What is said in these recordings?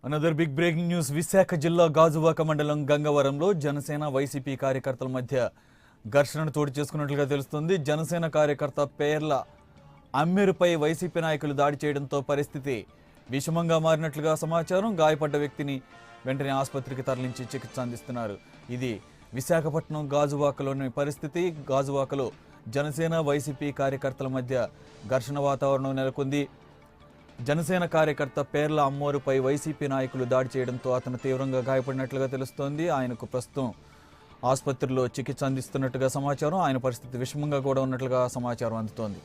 Another big breaking news. Visakha జిల్లా గాజువాక మండలం గంగవరంలో Janasena YCP కార్యకర్తల మధ్య ఘర్షణను చోటు చేసుకున్నట్లుగా తెలుస్తుంది. జనసేన కార్యకర్త పేర్ల అమ్మెరుపై వైసీపీ నాయకులు దాడి చేయడంతో పరిస్థితి విషమంగా మారినట్లుగా సమాచారం. గాయపడ్డ వ్యక్తిని వెంటనే ఆసుపత్రికి తరలించి చికిత్స అందిస్తున్నారు. ఇది విశాఖపట్నం గాజువాకలోని పరిస్థితి. గాజువాకలో జనసేన వైసీపీ కార్యకర్తల మధ్య ఘర్షణ వాతావరణం నెలకొంది. జనసేన కార్యకర్త పేర్ల అమ్మోరుపై వైసీపీ నాయకులు దాడి చేయడంతో అతను తీవ్రంగా గాయపడినట్లుగా తెలుస్తోంది. ఆయనకు ప్రస్తుతం ఆసుపత్రిలో చికిత్స అందిస్తున్నట్టుగా సమాచారం. ఆయన పరిస్థితి విషమంగా కూడా ఉన్నట్లుగా సమాచారం అందుతోంది.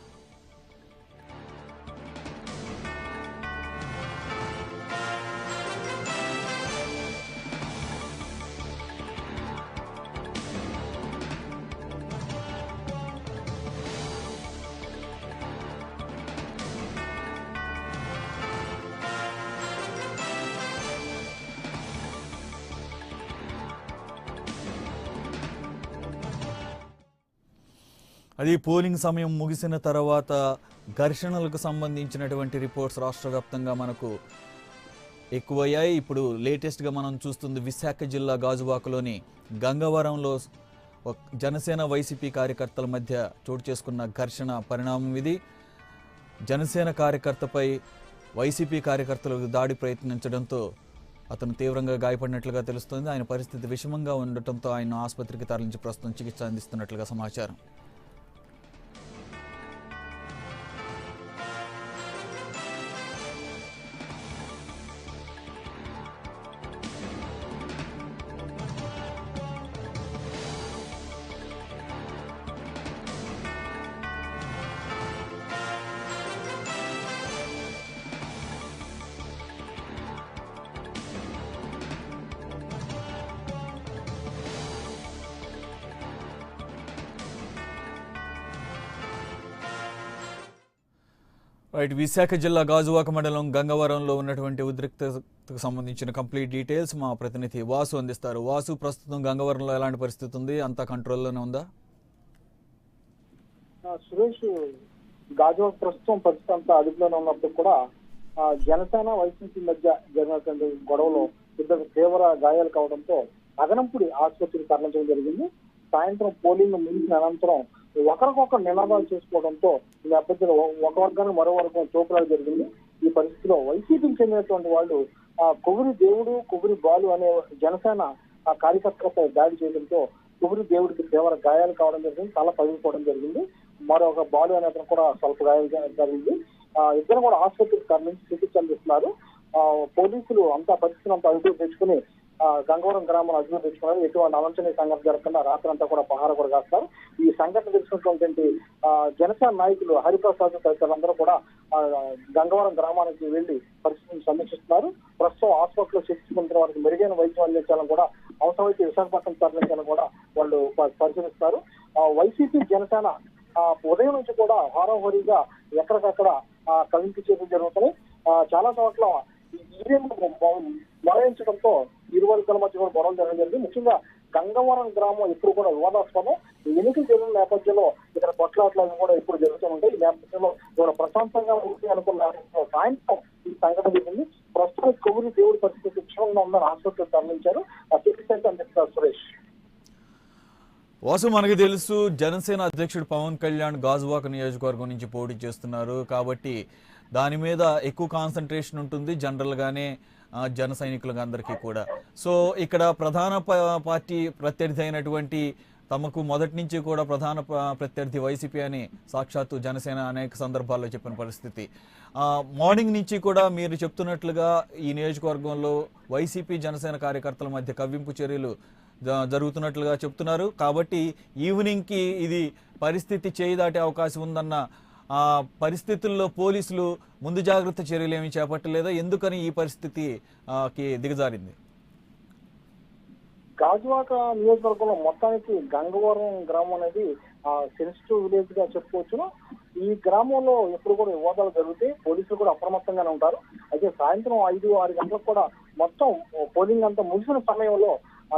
అది పోలింగ్ సమయం ముగిసిన తర్వాత ఘర్షణలకు సంబంధించినటువంటి రిపోర్ట్స్ రాష్ట్ర వ్యాప్తంగా మనకు ఎక్కువయ్యాయి. ఇప్పుడు లేటెస్ట్గా మనం చూస్తుంది విశాఖ జిల్లా గాజువాకలోని గంగవరంలో జనసేన వైసీపీ కార్యకర్తల మధ్య చోటు చేసుకున్న ఘర్షణ పరిణామం ఇది. జనసేన కార్యకర్తపై వైసీపీ కార్యకర్తలు దాడి ప్రయత్నించడంతో అతను తీవ్రంగా గాయపడినట్లుగా తెలుస్తోంది. ఆయన పరిస్థితి విషమంగా ఉండటంతో ఆయన ఆసుపత్రికి తరలించి ప్రస్తుతం చికిత్స అందిస్తున్నట్లుగా సమాచారం. రైట్, విశాఖ జిల్లా గాజువాక మండలం గంగవరంలో ఉన్నటువంటి ఉద్రిక్తతకు సంబంధించిన కంప్లీట్ డీటెయిల్స్ మా ప్రతినిధి వాసు అందిస్తారు. వాసు, ప్రస్తుతం గంగవరంలో ఎలాంటి పరిస్థితి ఉంది? అంతా కంట్రోల్లోనే ఉందా? సురేష్, గాజువాక ప్రస్తుతం పరిస్థితి అంతా అదుపులోనే ఉన్నప్పుడు కూడా జనసేన వైసీపీ మధ్య జరిగినటువంటి గొడవలో ఇద్దరు తీవ్ర గాయాలు కావడంతో అగనంపుడి ఆసుపత్రికి తరలించడం జరిగింది. సాయంత్రం పోలింగ్ ముగిసిన అనంతరం ఒకరికొకరు నినాదాలు చేసుకోవడంతో ఈ నేపథ్యంలో ఒక వర్గానికి మరో వర్గం తోపులాట జరిగింది. ఈ పరిస్థితిలో వైసీపీకి చెందినటువంటి వాళ్ళు కొవ్వురి దేవుడు, కొవ్వురి బాలు అనే జనసేన కార్యకర్తలపై దాడి చేయడంతో కొవ్వురి దేవుడికి తీవ్ర గాయాలు కావడం జరిగింది, తల పగిలిపోవడం జరిగింది. మరొక బాలు అనే అతను కూడా స్వల్ప గాయాలు జరిగింది. ఇద్దరు కూడా ఆసుపత్రికి తరలించి చికిత్స అందిస్తున్నారు. పోలీసులు అంతా పరిస్థితిని అంతా అదుపు తెచ్చుకుని గంగవరం గ్రామంలో అదుపు తెచ్చుకున్నారు. ఎటువంటి అవంచనీయ సంఘటన జరగకుండా రాత్రంతా కూడా పహారా కూడా కాస్తారు. ఈ సంఘటన తెలిసినటువంటి జనసేన నాయకులు హరిప్రసాద్ తదితరులందరూ కూడా గంగవరం గ్రామానికి వెళ్లి పరిస్థితిని సమీక్షిస్తున్నారు. ప్రస్తుతం హాస్పిటల్లో చికిత్సించిన వారికి మెరుగైన వైద్యం అందించాలని కూడా, అవసరమైతే విశాఖపట్నం తరలించాలని కూడా వాళ్ళు పరిశీలిస్తారు. వైసీపీ జనసేన ఉదయం నుంచి కూడా హోరాహోరీగా ఎక్కడికక్కడ కవింపు చర్యలు జరుగుతున్నాయి. చాలా చోట్ల ఈవీఎం మొరాయించడంతో ఇరు వర్గాల మధ్య కూడా గొడవలు జరగలేదు. ముఖ్యంగా గంగవరం గ్రామం ఇప్పుడు కూడా వివాదాస్పదం. ఎన్నికలు జరిగిన నేపథ్యంలో ఇక్కడ కొట్లాట్లను కూడా ఇప్పుడు జరుగుతూ ఉంటాయి. ఈ నేపథ్యంలో కూడా ప్రశాంతంగా ఉంది అనుకున్న సాయంత్రం ఈ సంఘటన జరిగింది. ప్రస్తుతం కొవ్వురి దేవుడి పరిస్థితి విషయంగా ఉందని ఆసుపత్రికి తరలించారు. చికిత్స అందిస్తారు. సురేష్, వాసు, మనకు తెలుసు జనసేన అధ్యక్షుడు పవన్ కళ్యాణ్ గాజువాక నియోజకవర్గం నుంచి పోటీ చేస్తున్నారు కాబట్టి దాని మీద ఎక్కువ కాన్సన్ట్రేషన్ ఉంటుంది జనరల్గానే జన సైనికులకు అందరికీ కూడా. సో ఇక్కడ ప్రధాన పార్టీ ప్రత్యర్థి అయినటువంటి తమకు మొదటి నుంచి కూడా ప్రధాన ప్రత్యర్థి వైసీపీ అని సాక్షాత్తు జనసేన అనేక సందర్భాల్లో చెప్పిన పరిస్థితి. మార్నింగ్ నుంచి కూడా మీరు చెప్తున్నట్లుగా ఈ నియోజకవర్గంలో వైసీపీ జనసేన కార్యకర్తల మధ్య కవ్వింపు చర్యలు జరుగుతున్నట్లుగా చెప్తున్నారు. కాబట్టి ఈవినింగ్కి ఇది పరిస్థితి చేయి దాటే అవకాశం ఉందన్న పరిస్థితుల్లో పోలీసులు ముందు జాగ్రత్త చర్యలు ఏమి చేపట్టలేదా? ఎందుకని ఈ పరిస్థితికి దిగజారింది? గాజువాక నియోజకవర్గంలో మొత్తానికి గంగవరం గ్రామం అనేది సెన్సిటివ్ విలేజ్ గా చెప్పుకోవచ్చును. ఈ గ్రామంలో ఎప్పుడు కూడా వివాదాలు జరుగుతాయి. పోలీసులు కూడా అప్రమత్తంగానే ఉంటారు. అయితే సాయంత్రం 5-6 గంటలకు కూడా మొత్తం పోలింగ్ అంతా ముగిసిన సమయంలో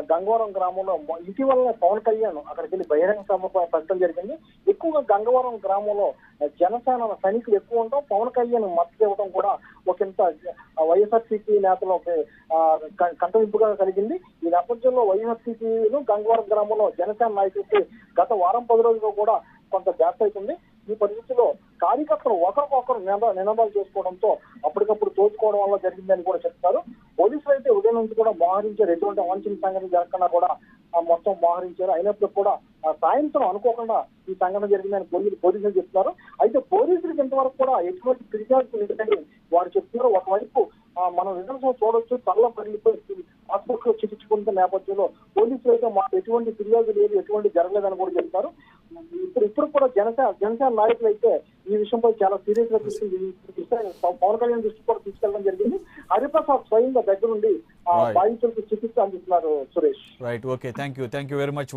గంగవరం గ్రామంలో ఇటీవల పవన్ కళ్యాణ్ అక్కడికి వెళ్ళి బహిరంగ సభ పెట్టడం జరిగింది. ఎక్కువ ఎక్కువగా గంగవరం గ్రామంలో జనసేన సైనికులు ఎక్కువ ఉండటం, పవన్ కళ్యాణ్ మద్దతు ఇవ్వడం కూడా ఒకంత వైఎస్ఆర్సీపీ నేతలకు కంటవింపుగా కలిగింది. ఈ నేపథ్యంలో వైఎస్ఆర్సీపీను గంగవరం గ్రామంలో జనసేన నాయకులకి గత వారం 10 రోజులుగా కూడా కొంత బ్యాస్ అవుతుంది. ఈ పరిస్థితిలో కార్యకర్తలు ఒకరికొకరు నినాదాలు చేసుకోవడంతో అప్పటికప్పుడు తోచుకోవడం వల్ల జరిగిందని కూడా చెప్తారు. పోలీసులు అయితే ఉదయం నుంచి కూడా మోహరించారు, ఎటువంటి అవాంఛనీయ సంఘటన జరగకుండా కూడా మొత్తం మోహరించారు. అయినప్పటికీ కూడా సాయంత్రం అనుకోకుండా ఈ సంఘటన జరిగిందని పోలీసులు చెప్తున్నారు. అయితే పోలీసులకు ఇంతవరకు కూడా ఎటువంటి ఫిర్యాదు లేదని వారు చెప్తున్నారు. ఒకవైపు మనం రిజల్ట్స్ చూడొచ్చు, తల్ల పగిలిపోయి హాస్పిటల్లో చికిత్స పొందిన నేపథ్యంలో పోలీసులు అయితే మాకు ఎటువంటి ఫిర్యాదు లేదు, ఎటువంటి జరగలేదని కూడా చెప్తారు. ఇప్పుడు కూడా జనసేన నాయకులు అయితే ఈ విషయంపై చాలా సీరియస్ గా పవన్ కళ్యాణ్ దృష్టి కూడా తీసుకెళ్లడం జరిగింది. హరిప్రసాద్ స్వయంగా దగ్గర నుండి బాధితులకు చికిత్స అందిస్తున్నారు. Suresh. Right, okay, thank you very much.